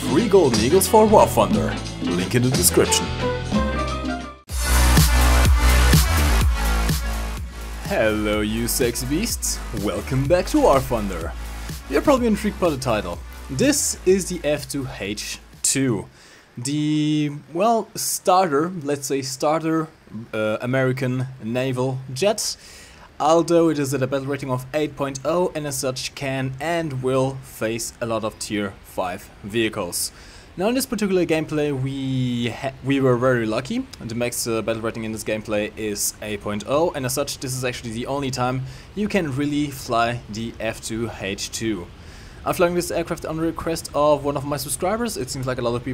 3 Golden Eagles for War Thunder. Link in the description. Hello you sexy beasts, welcome back to War Thunder. You're probably intrigued by the title. This is the F2H-2. The, well, starter, let's say starter American naval jet. Although it is at a battle rating of 8.0 and as such can and will face a lot of tier 5 vehicles. Now in this particular gameplay we were very lucky. The max battle rating in this gameplay is 8.0 and as such this is actually the only time you can really fly the F2H-2. I'm flying this aircraft on request of one of my subscribers. It seems like a lot of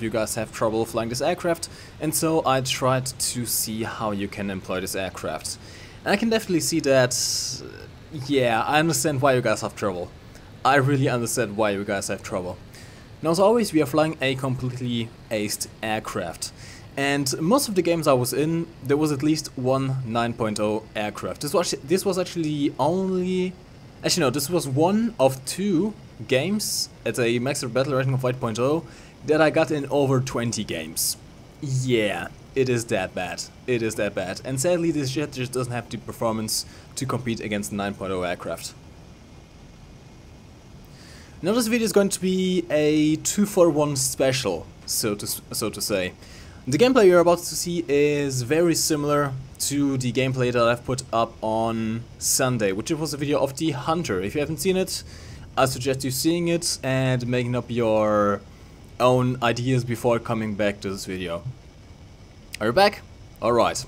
you guys have trouble flying this aircraft, and so I tried to see how you can employ this aircraft. And I can definitely see that, yeah, I understand why you guys have trouble. I really understand why you guys have trouble. Now as always, we are flying a completely aced aircraft. And most of the games I was in, there was at least one 9.0 aircraft. This was actually only... Actually no, this was one of 2 games at a max battle rating of 8.0 that I got in over 20 games. Yeah, it is that bad. It is that bad. And sadly this jet just doesn't have the performance to compete against 9.0 aircraft. Now this video is going to be a 2-for-1 special, so to say. The gameplay you're about to see is very similar to the gameplay that I've put up on Sunday, which was a video of the Hunter. If you haven't seen it, I suggest you seeing it and making up your own ideas before coming back to this video. Are you back? Alright.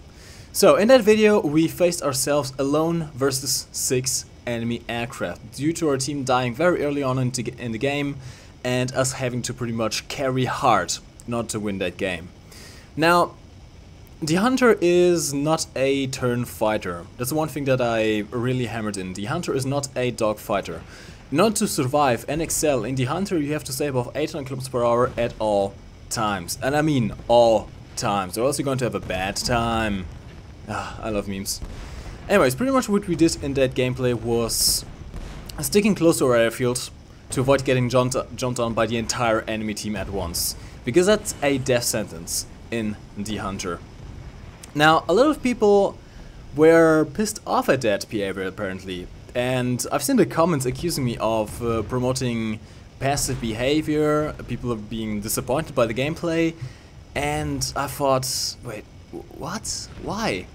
So in that video we faced ourselves alone versus 6 enemy aircraft due to our team dying very early on in the game and us having to pretty much carry hard not to win that game. Now, the Hunter is not a turn fighter. That's one thing that I really hammered in. The Hunter is not a dog fighter. In order to survive and excel in the Hunter, you have to stay above 800 km/h at all times. And I mean all times, or else you're going to have a bad time. Ah, I love memes. Anyways, pretty much what we did in that gameplay was sticking close to our airfield to avoid getting jumped on by the entire enemy team at once. Because that's a death sentence in the Hunter. Now, a lot of people were pissed off at that behavior apparently, and I've seen the comments accusing me of promoting passive behavior, people are being disappointed by the gameplay, and I thought, wait, what? Why?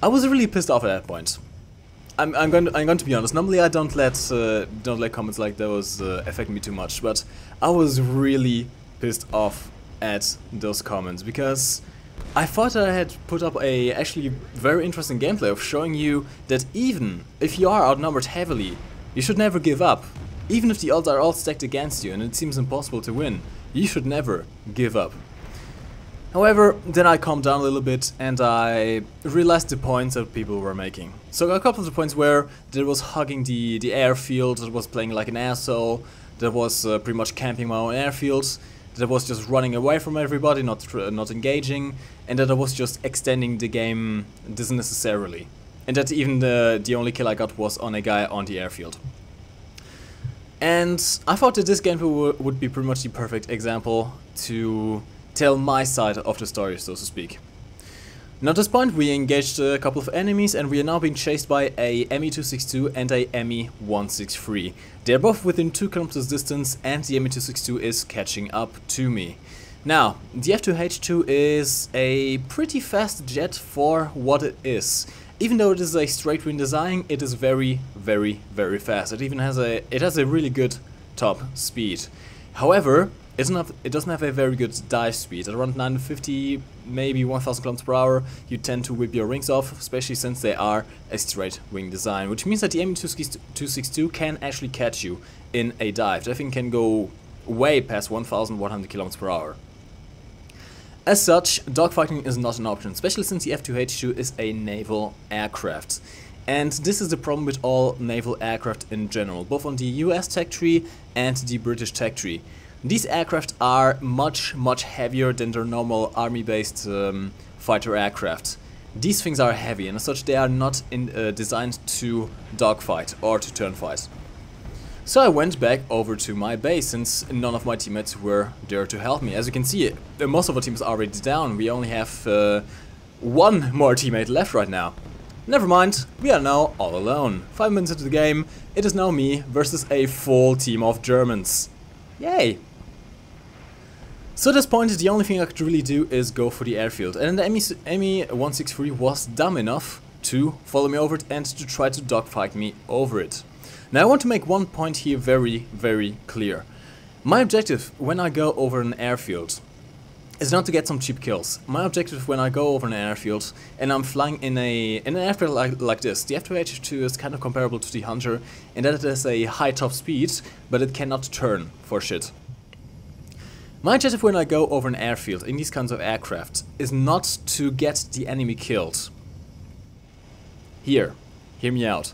I was really pissed off at that point. I'm going to be honest. Normally I don't let comments like those affect me too much, but I was really pissed off at those comments because I thought that I had put up a actually very interesting gameplay of showing you that even if you are outnumbered heavily, you should never give up. Even if the odds are all stacked against you and it seems impossible to win, you should never give up. However, then I calmed down a little bit and I realized the points that people were making. So a couple of the points were that was hugging the airfield, that was playing like an asshole, that was pretty much camping my own airfields, that was just running away from everybody, not engaging, and that I was just extending the game unnecessarily. And that even the only kill I got was on a guy on the airfield. And I thought that this gameplay would be pretty much the perfect example to tell my side of the story, so to speak. Now at this point we engaged a couple of enemies and we are now being chased by a ME-262 and a ME-163. They are both within 2 kilometers distance and the ME-262 is catching up to me. Now, the F2H-2 is a pretty fast jet for what it is. Even though it is a straight wing design, it is very, very, very fast. It even has a really good top speed. However, it doesn't have a very good dive speed. At around 950, maybe 1000 km/h, you tend to whip your wings off, especially since they are a straight wing design, which means that the ME-262 can actually catch you in a dive. That thing can go way past 1100 km/h. As such, dogfighting is not an option, especially since the F2H-2 is a naval aircraft. And this is the problem with all naval aircraft in general, both on the US tech tree and the British tech tree. These aircraft are much heavier than their normal army-based fighter aircraft. These things are heavy and as such they are not designed to dogfight or to turn fight. So I went back over to my base since none of my teammates were there to help me. As you can see, most of our team is already down. We only have one more teammate left right now. Never mind, we are now all alone. 5 minutes into the game, it is now me versus a full team of Germans. Yay! So at this point, the only thing I could really do is go for the airfield. And the ME-163 was dumb enough to follow me over it and to try to dogfight me over it. Now I want to make one point here very, very clear. My objective when I go over an airfield is not to get some cheap kills. My objective when I go over an airfield and I'm flying in an airfield like this, the F2H-2 is kind of comparable to the Hunter in that it has a high top speed, but it cannot turn for shit. My objective when I go over an airfield in these kinds of aircraft is not to get the enemy killed. Hear me out.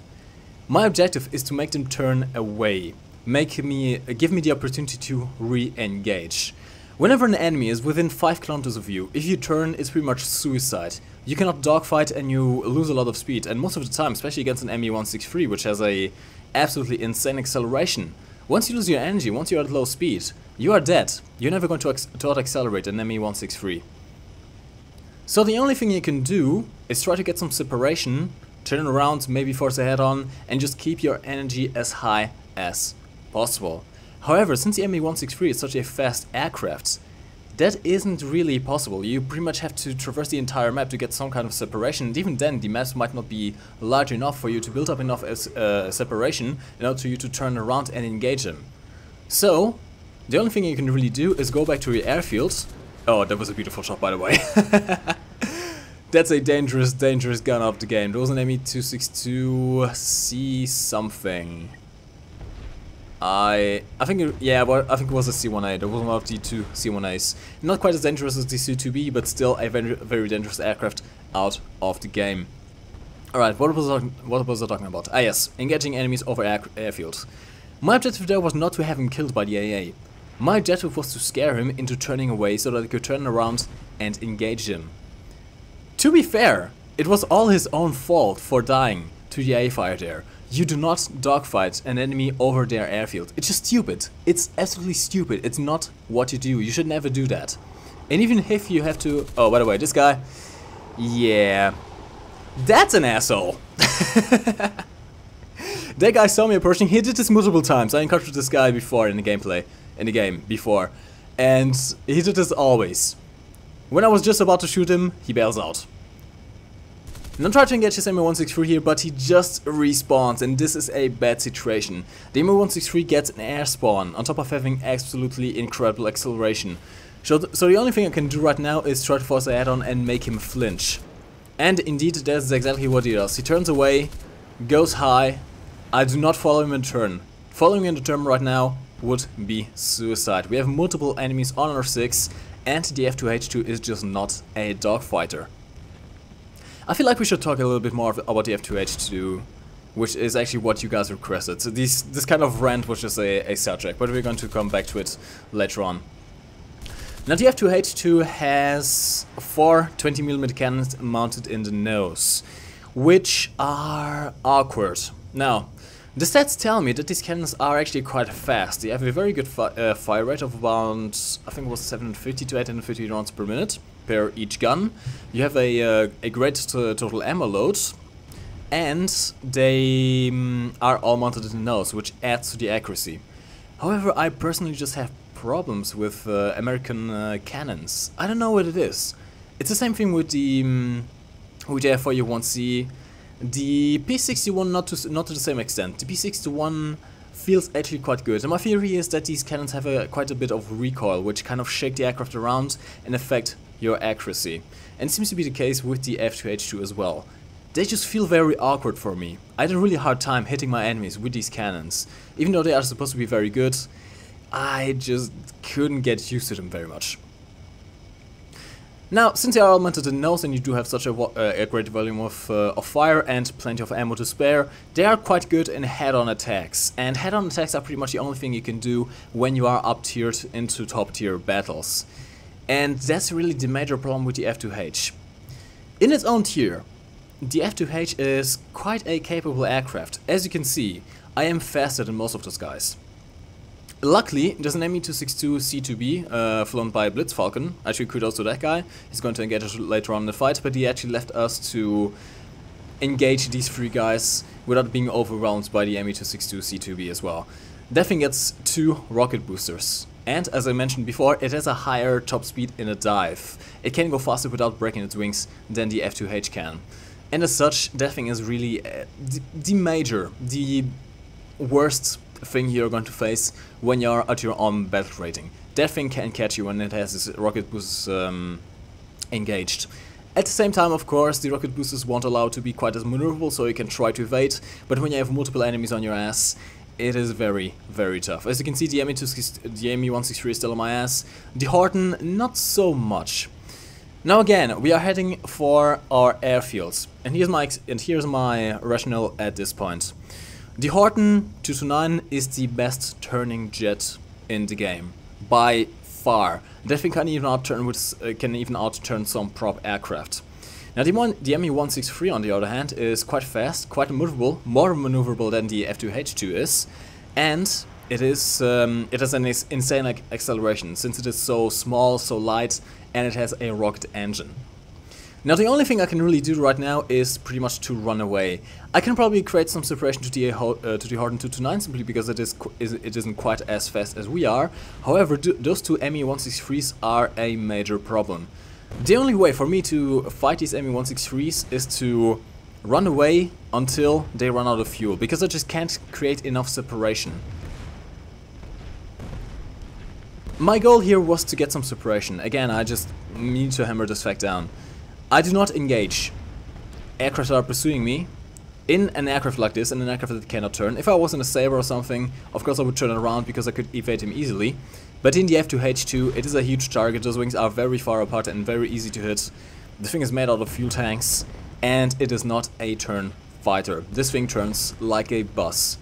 My objective is to make them turn away, give me the opportunity to re-engage. Whenever an enemy is within 5 kilometers of you, if you turn, it's pretty much suicide. You cannot dogfight and you lose a lot of speed, and most of the time, especially against an ME-163, which has a absolutely insane acceleration. Once you lose your energy, once you're at low speed, you are dead. You're never going to out-accelerate an ME-163. So the only thing you can do is try to get some separation, turn around, maybe force a head-on, and just keep your energy as high as possible. However, since the ME-163 is such a fast aircraft, that isn't really possible. You pretty much have to traverse the entire map to get some kind of separation, and even then the maps might not be large enough for you to build up enough separation in order for you to turn around and engage them. So, the only thing you can really do is go back to your airfield. Oh, that was a beautiful shot, by the way. That's a dangerous, dangerous gun of the game. There was an ME-262C something. I think it was a C1A. There was one of the two C1As. Not quite as dangerous as the C2B, but still a very, very dangerous aircraft out of the game. Alright, what was I talking about? Ah yes, engaging enemies over airfields. My objective there was not to have him killed by the AA. My objective was to scare him into turning away so that I could turn around and engage him. To be fair, it was all his own fault for dying to the AA fire there. You do not dogfight an enemy over their airfield. It's just stupid. It's absolutely stupid. It's not what you do. You should never do that. And even if you have to... Oh, by the way, this guy... Yeah... That's an asshole! That guy saw me approaching. He did this multiple times. I encountered this guy before in the game before. And he did this always. When I was just about to shoot him, he bails out. And I'm trying to engage his ME-163 here, but he just respawns, and this is a bad situation. The ME-163 gets an air spawn, on top of having absolutely incredible acceleration. So the only thing I can do right now is try to force a head-on and make him flinch. And indeed, that's exactly what he does. He turns away, goes high. I do not follow him in turn. Following him in turn right now would be suicide. We have multiple enemies on our 6, and the F2H-2 is just not a dogfighter. I feel like we should talk a little bit more about the F2H-2, which is actually what you guys requested. So this kind of rant was just a subject, but we're going to come back to it later on. Now the F2H-2 has 4 20mm cannons mounted in the nose, which are awkward. Now, the stats tell me that these cannons are actually quite fast. They have a very good fire rate of about, I think it was 750 to 850 rounds per minute per each gun. You have a great total ammo load, and they are all mounted in the nose, which adds to the accuracy. However, I personally just have problems with American cannons. I don't know what it is. It's the same thing with the F4U1C. The P61 not to the same extent. The P61 feels actually quite good, and my theory is that these cannons have quite a bit of recoil, which kind of shake the aircraft around and affect your accuracy. And it seems to be the case with the F2H-2 as well. They just feel very awkward for me. I had a really hard time hitting my enemies with these cannons. Even though they are supposed to be very good, I just couldn't get used to them very much. Now, since they are all mounted in the nose and you do have such a great volume of fire and plenty of ammo to spare, they are quite good in head-on attacks. And head-on attacks are pretty much the only thing you can do when you are up-tiered into top-tier battles. And that's really the major problem with the F2H. In its own tier, the F2H is quite a capable aircraft. As you can see, I am faster than most of those guys. Luckily, there's an ME262 C2B flown by Blitz Falcon. Actually, kudos to that guy. He's going to engage us later on in the fight, but he actually left us to engage these three guys without being overwhelmed by the ME262 C2B as well. That thing gets 2 rocket boosters, and as I mentioned before, it has a higher top speed in a dive. It can go faster without breaking its wings than the F2H can. And as such, that thing is really the worst thing you're going to face when you're at your own battle rating. That thing can catch you when it has its rocket boosters engaged. At the same time, of course, the rocket boosters won't allow it to be quite as maneuverable, so you can try to evade, but when you have multiple enemies on your ass, it is very, very tough. As you can see, the ME163 is still on my ass. The Horton, not so much. Now again, we are heading for our airfields, and here's my rationale at this point. The Horton 229 is the best turning jet in the game, by far. That thing can even outturn some prop aircraft. Now the ME163 on the other hand is quite fast, quite maneuverable, more maneuverable than the F2H-2 is, and it has an insane acceleration since it is so small, so light, and it has a rocket engine. Now the only thing I can really do right now is pretty much to run away. I can probably create some separation to the Horton 229 simply because it isn't quite as fast as we are. However, those two ME163s are a major problem. The only way for me to fight these ME163s is to run away until they run out of fuel, because I just can't create enough separation. My goal here was to get some separation. Again, I just need to hammer this fact down. I do not engage aircraft that are pursuing me in an aircraft like this, in an aircraft that cannot turn. If I was in a Sabre or something, of course I would turn it around because I could evade him easily. But in the F2H-2, it is a huge target. Those wings are very far apart and very easy to hit. The thing is made out of fuel tanks, and it is not a turn fighter. This thing turns like a bus.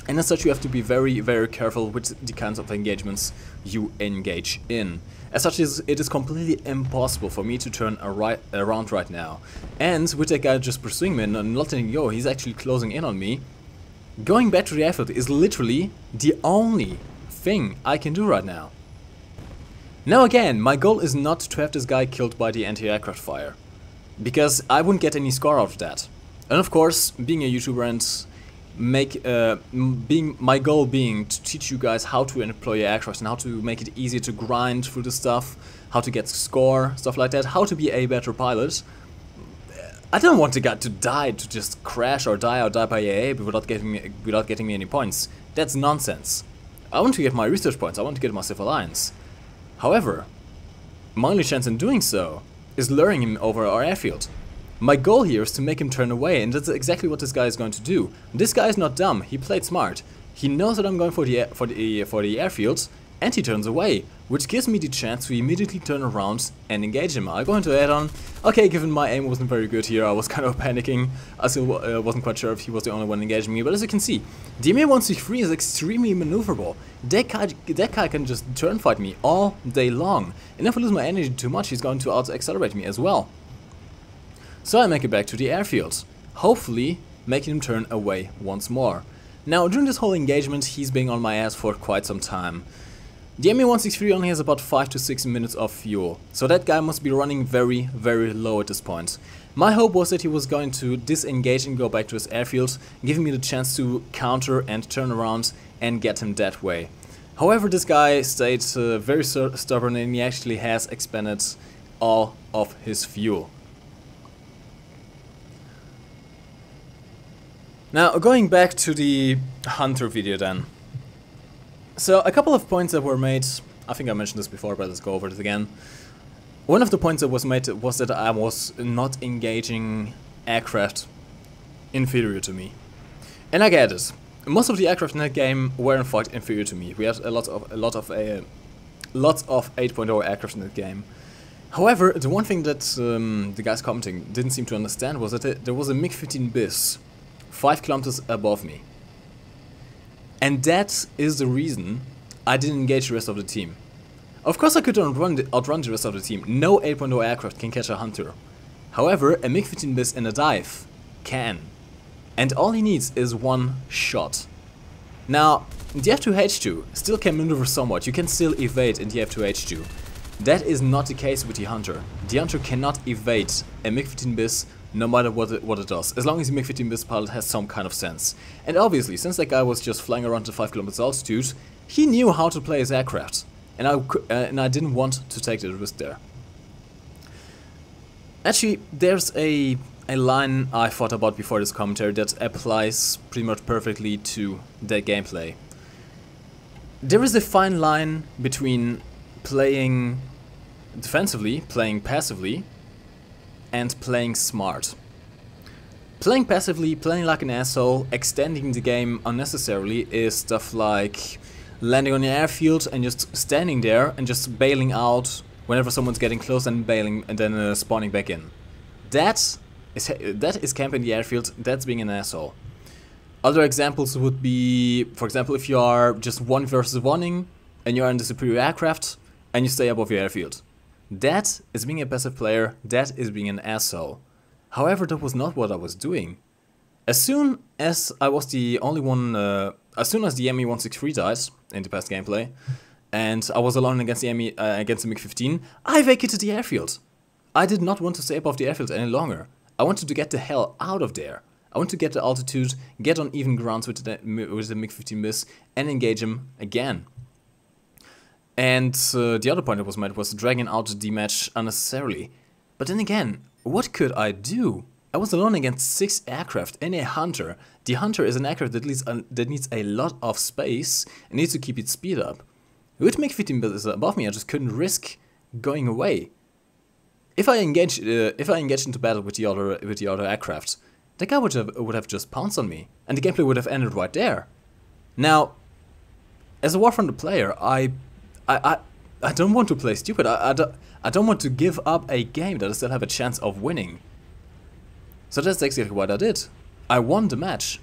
And as such, you have to be very, very careful with the kinds of engagements you engage in. As such, it is completely impossible for me to turn around right now. And with that guy just pursuing me and not letting go, he's actually closing in on me. Going back to the airfield is literally the only thing I can do right now. Now again, my goal is not to have this guy killed by the anti-aircraft fire, because I wouldn't get any score out of that. And of course, being a YouTuber and my goal being to teach you guys how to employ aircraft and how to make it easy to grind through the stuff, how to get score, stuff like that, how to be a better pilot. I don't want the guy to die, to just crash or die by AA without getting me any points. That's nonsense. I want to get my research points, I want to get my Civil Alliance. However, my only chance in doing so is luring him over our airfield. My goal here is to make him turn away, and that's exactly what this guy is going to do. This guy is not dumb, he played smart. He knows that I'm going for the airfield, and he turns away, which gives me the chance to immediately turn around and engage him. I go into add-on. Okay, given my aim wasn't very good here, I was kind of panicking. I still wasn't quite sure if he was the only one engaging me, but as you can see, the ME163 is extremely maneuverable. That guy can just turn fight me all day long, and if I lose my energy too much, he's going to out-accelerate me as well. So I make it back to the airfield, hopefully making him turn away once more. Now, during this whole engagement, he's been on my ass for quite some time. The ME163 only has about 5 to 6 minutes of fuel, so that guy must be running very, very low at this point. My hope was that he was going to disengage and go back to his airfield, giving me the chance to counter and turn around and get him that way. However, this guy stayed very stubborn, and he actually has expended all of his fuel. Now, going back to the Hunter video then. So, a couple of points that were made, I think I mentioned this before, but let's go over it again. One of the points that was made was that I was not engaging aircraft inferior to me. And I get it. Most of the aircraft in that game were in fact inferior to me. We had lots of 8.0 aircraft in that game. However, the one thing that the guys commenting didn't seem to understand was that there was a MiG-15 bis 5 kilometers above me. And that is the reason I didn't engage the rest of the team. Of course I could outrun the rest of the team. No 8.0 aircraft can catch a Hunter. However, a MiG-15 bis in a dive can. and all he needs is one shot. Now, the F2H-2 still can maneuver somewhat, you can still evade in the F2H-2. That is not the case with the Hunter. The Hunter cannot evade a MiG-15 bis no matter what it does, as long as the MiG-15 bis pilot has some kind of sense. And obviously, since that guy was just flying around at 5 kilometers altitude, he knew how to play his aircraft. And I didn't want to take the risk there. Actually, there's a line I thought about before this commentary that applies pretty much perfectly to that gameplay. There is a fine line between playing defensively, playing passively, and playing smart. Playing passively, playing like an asshole, extending the game unnecessarily is stuff like landing on the airfield and just standing there and just bailing out whenever someone's getting close and bailing and then spawning back in. That is camping the airfield, that's being an asshole. Other examples would be, for example, if you are just 1 versus 1ing and you are in the superior aircraft and you stay above your airfield. That is being a passive player, that is being an asshole. However, that was not what I was doing. As soon as I was the only one, as soon as the ME-163 died in the past gameplay, and I was alone against the MiG-15, I vacated the airfield. I did not want to stay above the airfield any longer. I wanted to get the hell out of there. I want to get the altitude, get on even grounds with the MiG-15 bis, and engage him again. And the other point that was made was dragging out the match unnecessarily. But then again, what could I do? I was alone against 6 aircraft and a Hunter. The Hunter is an aircraft that needs a lot of space and needs to keep its speed up. With MiG-15 bis above me, I just couldn't risk going away. If I engaged into battle with the other aircraft, the guy would have just pounced on me, and the gameplay would have ended right there. Now, as a Warfront player, I don't want to play stupid. I don't want to give up a game that I still have a chance of winning. So that's exactly what I did. I won the match.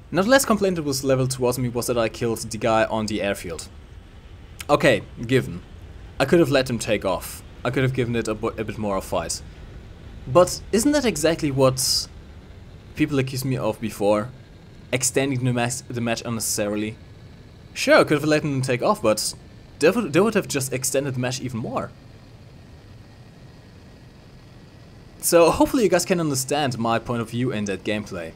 Now the last complaint that was leveled towards me was that I killed the guy on the airfield. Okay, given. I could have let him take off. I could have given it a bit more of a fight. But isn't that exactly what people accused me of before? Extending the match unnecessarily? Sure, I could have let him take off, but they would have just extended the match even more. So hopefully you guys can understand my point of view in that gameplay.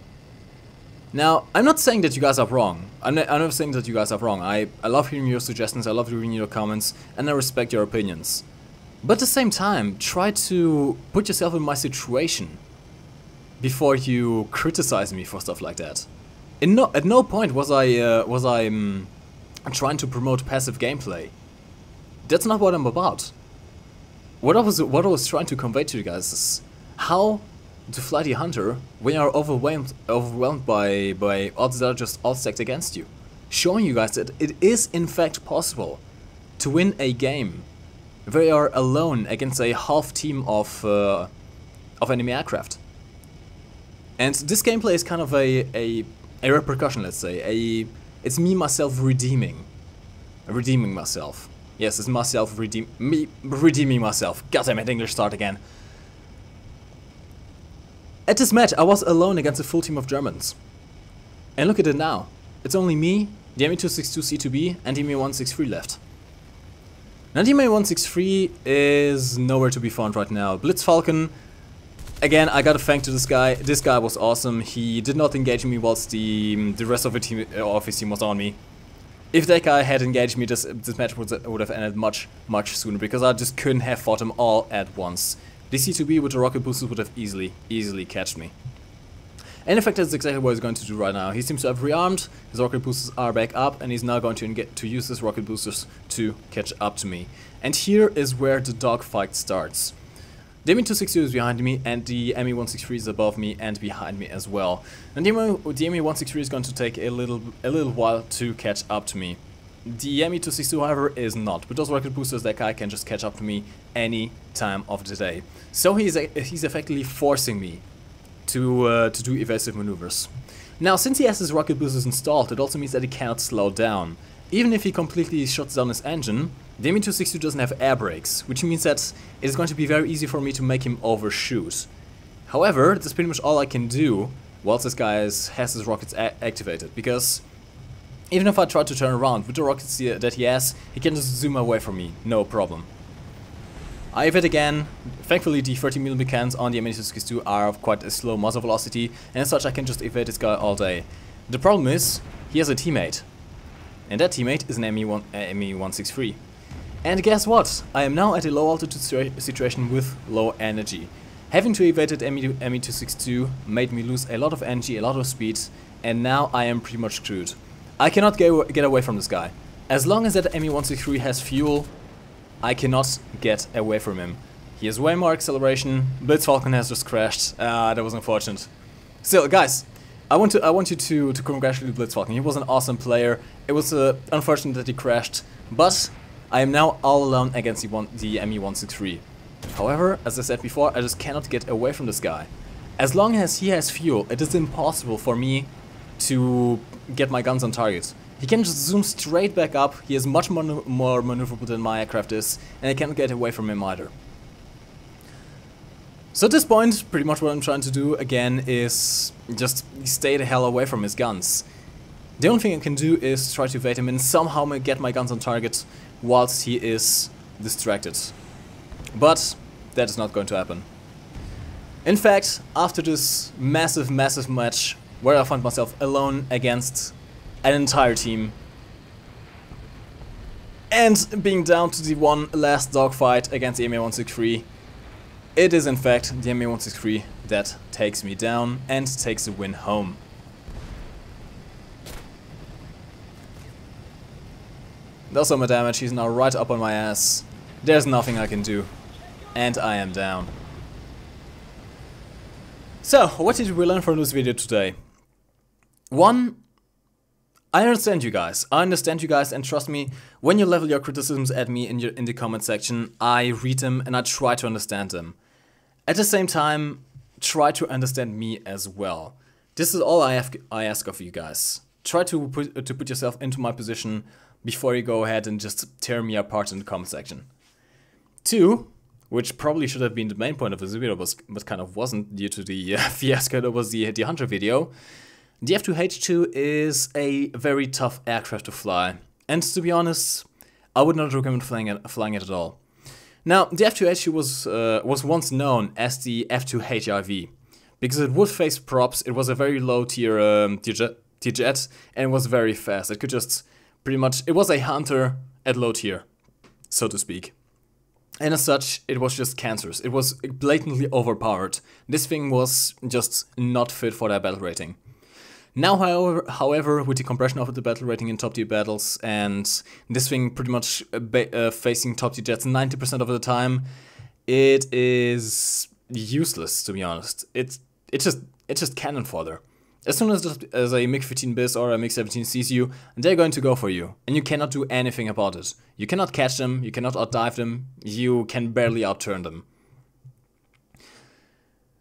Now, I'm not saying that you guys are wrong. I'm not saying that you guys are wrong. I love hearing your suggestions, I love reading your comments, and I respect your opinions. But at the same time, try to put yourself in my situation before you criticize me for stuff like that. At no point was I trying to promote passive gameplay. That's not what I'm about. What I was trying to convey to you guys is how to fly the Hunter when you are overwhelmed by odds that are just all stacked against you. Showing you guys that it is in fact possible to win a game where you are alone against a half team of enemy aircraft. And this gameplay is kind of a repercussion, let's say. It's me myself redeeming myself. Yes, it's myself redeeming myself. Goddammit, English start again. At this match, I was alone against a full team of Germans. And look at it now. It's only me, the ME-262 C2B, and the ME-163 left. Now the ME-163 is nowhere to be found right now. Blitzfalcon, again, I gotta thank to this guy. This guy was awesome. He did not engage me whilst the rest of his team was on me. If that guy had engaged me, this match would have ended much sooner, because I just couldn't have fought them all at once. The C2B with the rocket boosters would have easily catched me. And in fact, that's exactly what he's going to do right now. He seems to have rearmed, his rocket boosters are back up, and he's now going to use his rocket boosters to catch up to me. And here is where the dogfight starts. The ME-262 is behind me, and the ME-163 is above me and behind me as well. And the ME-163 is going to take a little while to catch up to me. The ME-262, however, is not. With those rocket boosters, that guy can just catch up to me any time of the day. So he's effectively forcing me to do evasive maneuvers. Now, since he has his rocket boosters installed, it also means that he cannot slow down. Even if he completely shuts down his engine, the ME-262 doesn't have air brakes, which means that it is going to be very easy for me to make him overshoot. However, that's pretty much all I can do whilst this guy has his rockets activated, because even if I try to turn around with the rockets that he has, he can just zoom away from me, no problem. I evade again. Thankfully the 30mm cannons on the ME-262 are of quite a slow muzzle velocity, and as such I can just evade this guy all day. The problem is, he has a teammate, and that teammate is an ME-163. And guess what? I am now at a low altitude situation with low energy. Having to evade that ME-262 made me lose a lot of energy, a lot of speed, and now I am pretty much screwed. I cannot get away from this guy. As long as that ME-163 has fuel, I cannot get away from him. He has way more acceleration. Blitzfalcon has just crashed. That was unfortunate. Still, guys, I want you to congratulate Blitzfalcon. He was an awesome player. It was unfortunate that he crashed, but I am now all alone against the ME-163. However, as I said before, I just cannot get away from this guy. As long as he has fuel, it is impossible for me to get my guns on target. He can just zoom straight back up, he is much more maneuverable than my aircraft is, and I cannot get away from him either. So at this point, pretty much what I'm trying to do again is just stay the hell away from his guns. The only thing I can do is try to evade him and somehow get my guns on target whilst he is distracted. But that is not going to happen. In fact, after this massive match where I found myself alone against an entire team and being down to the one last dogfight against the ME-163, it is in fact the ME-163 that takes me down and takes the win home. That's all my damage. He's now right up on my ass. There's nothing I can do, and I am down. So, what did we learn from this video today? One, I understand you guys. And trust me, when you level your criticisms at me in the comment section, I read them and I try to understand them. At the same time, try to understand me as well. This is all I ask of you guys. Try to put yourself into my position before you go ahead and just tear me apart in the comment section. Two, which probably should have been the main point of this video, but kind of wasn't due to the fiasco that was the Hunter video. The F2H-2 is a very tough aircraft to fly, and to be honest, I would not recommend flying it at all. Now, the F2H-2 was once known as the F2H-IV, because it would face props. It was a very low tier jet, and it was very fast. It could just pretty much, it was a Hunter at low tier, so to speak. And as such, it was just cancerous. It was blatantly overpowered. This thing was just not fit for their battle rating. Now, however, with the compression of the battle rating in top tier battles and this thing pretty much facing top tier jets 90% of the time, it is useless, to be honest. It's just cannon fodder. As soon as a MiG-15 bis or a MiG-17 sees you, they're going to go for you, and you cannot do anything about it. You cannot catch them, you cannot outdive them, you can barely outturn them.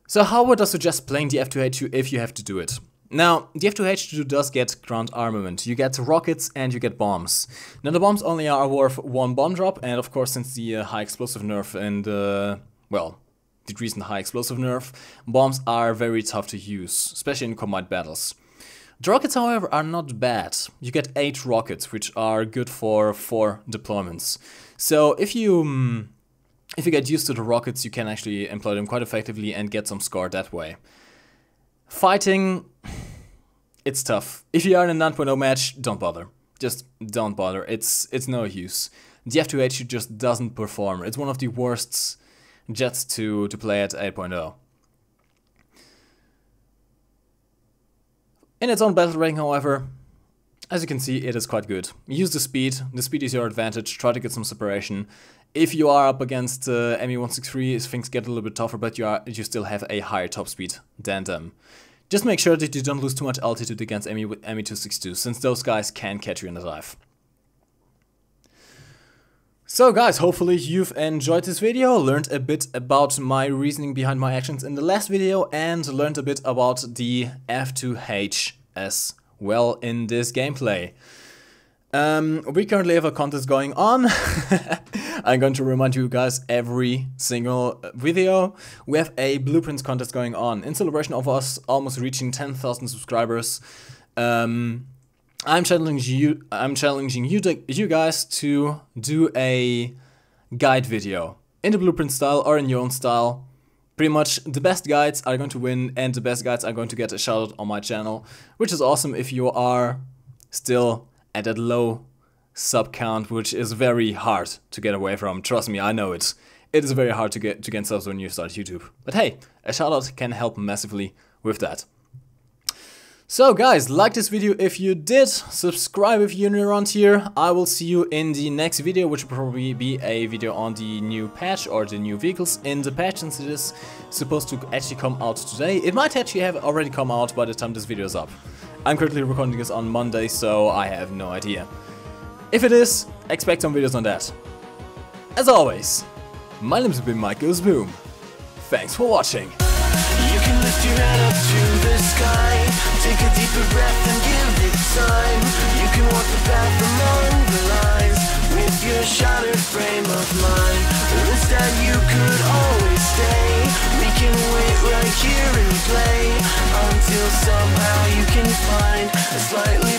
So how would I suggest playing the F2H-2 if you have to do it? Now, the F2H-2 does get ground armament. You get rockets and you get bombs. Now, the bombs only are worth one bomb drop, and of course, since the high explosive nerf and, well, the recent high explosive nerf, bombs are very tough to use, especially in combined battles. The rockets, however, are not bad. You get 8 rockets, which are good for 4 deployments. So if you get used to the rockets, you can actually employ them quite effectively and get some score that way. Fighting, it's tough. If you are in a 9.0 match, don't bother. Just don't bother. It's no use. The F2H just doesn't perform. It's one of the worst jets to play at 8.0. In its own battle rating, however, as you can see, it is quite good. Use the speed. The speed is your advantage. Try to get some separation. If you are up against ME-163, things get a little bit tougher, but you still have a higher top speed than them. Just make sure that you don't lose too much altitude against ME-262, since those guys can catch you in a dive. So guys, hopefully you've enjoyed this video, learned a bit about my reasoning behind my actions in the last video, and learned a bit about the F2H as well in this gameplay. We currently have a contest going on. I'm going to remind you guys every single video. We have a blueprints contest going on in celebration of us almost reaching 10,000 subscribers. I'm challenging you guys to do a guide video in the blueprint style or in your own style. Pretty much the best guides are going to win, and the best guides are going to get a shout out on my channel, which is awesome if you are still at that low sub count, which is very hard to get away from. Trust me, I know it. It is very hard to get subs when you start YouTube. But hey, a shout out can help massively with that. So guys, like this video if you did, subscribe if you're new around here. I will see you in the next video, which will probably be a video on the new patch or the new vehicles in the patch, since it is supposed to actually come out today. It might actually have already come out by the time this video is up. I'm currently recording this on Monday, so I have no idea. If it is, expect some videos on that. As always, my name has been MikeGoesBoom. Thanks for watching. You can lift your head up to the sky, take a deeper breath and give it time. You can walk the path among the lines with your shattered frame of mind. Or instead you could always stay. We can wait right here and play until somehow you can find a slightly